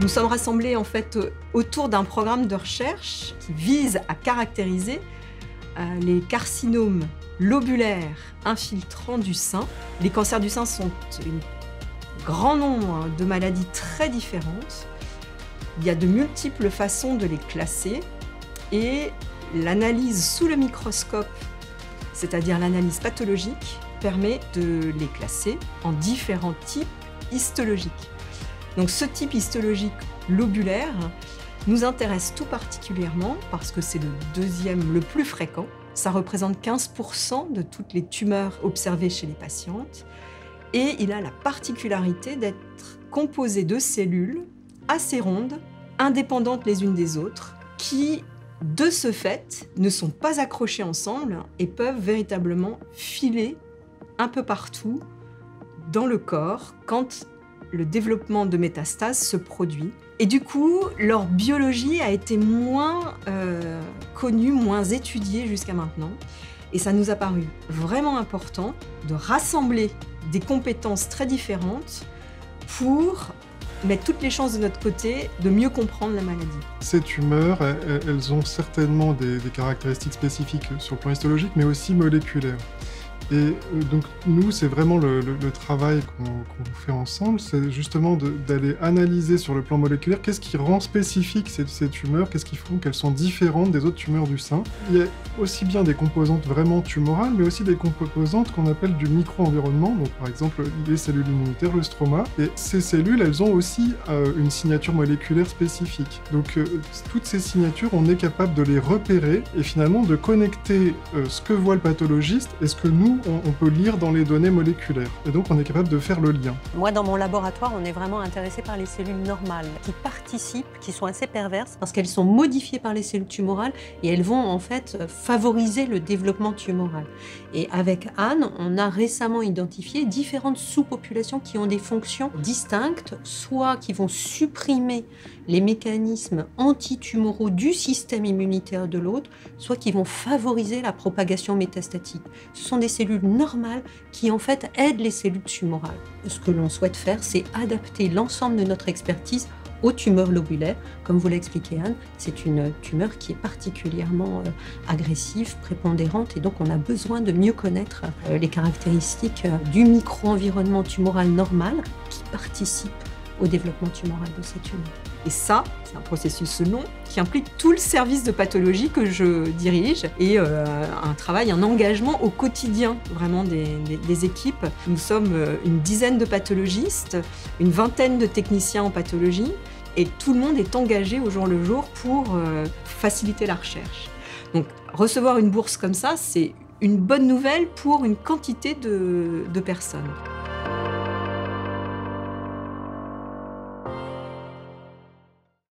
Nous sommes rassemblés en fait autour d'un programme de recherche qui vise à caractériser les carcinomes lobulaires infiltrants du sein. Les cancers du sein sont un grand nombre de maladies très différentes. Il y a de multiples façons de les classer et l'analyse sous le microscope, c'est-à-dire l'analyse pathologique, permet de les classer en différents types histologiques. Donc ce type histologique lobulaire nous intéresse tout particulièrement parce que c'est le deuxième le plus fréquent. Ça représente 15% de toutes les tumeurs observées chez les patientes et il a la particularité d'être composé de cellules assez rondes, indépendantes les unes des autres, qui, de ce fait, ne sont pas accrochées ensemble et peuvent véritablement filer un peu partout dans le corps quand le développement de métastases se produit. Et du coup, leur biologie a été moins connue, moins étudiée jusqu'à maintenant. Et ça nous a paru vraiment important de rassembler des compétences très différentes pour mettre toutes les chances de notre côté de mieux comprendre la maladie. Ces tumeurs, elles ont certainement des caractéristiques spécifiques sur le plan histologique, mais aussi moléculaires. Et donc nous, c'est vraiment le travail qu'on fait ensemble, c'est justement d'aller analyser sur le plan moléculaire qu'est-ce qui rend spécifique ces tumeurs, qu'est-ce qui font qu'elles sont différentes des autres tumeurs du sein. Il y a aussi bien des composantes vraiment tumorales, mais aussi des composantes qu'on appelle du micro-environnement, donc par exemple les cellules immunitaires, le stroma. Et ces cellules, elles ont aussi une signature moléculaire spécifique. Donc toutes ces signatures, on est capable de les repérer et finalement de connecter ce que voit le pathologiste et ce que nous, on peut lire dans les données moléculaires. Et donc, on est capable de faire le lien. Moi, dans mon laboratoire, on est vraiment intéressé par les cellules normales qui participent, qui sont assez perverses parce qu'elles sont modifiées par les cellules tumorales et elles vont en fait favoriser le développement tumoral. Et avec Anne, on a récemment identifié différentes sous-populations qui ont des fonctions distinctes, soit qui vont supprimer les mécanismes antitumoraux du système immunitaire de l'autre, soit qui vont favoriser la propagation métastatique. Ce sont des cellules normales qui en fait aident les cellules tumorales. Ce que l'on souhaite faire, c'est adapter l'ensemble de notre expertise aux tumeurs lobulaires. Comme vous l'a expliqué Anne, c'est une tumeur qui est particulièrement agressive, prépondérante, et donc on a besoin de mieux connaître les caractéristiques du micro-environnement tumoral normal qui participe au développement tumoral de ces tumeurs. Et ça, c'est un processus long qui implique tout le service de pathologie que je dirige et un travail, un engagement au quotidien vraiment des équipes. Nous sommes une dizaine de pathologistes, une vingtaine de techniciens en pathologie et tout le monde est engagé au jour le jour pour faciliter la recherche. Donc recevoir une bourse comme ça, c'est une bonne nouvelle pour une quantité de personnes.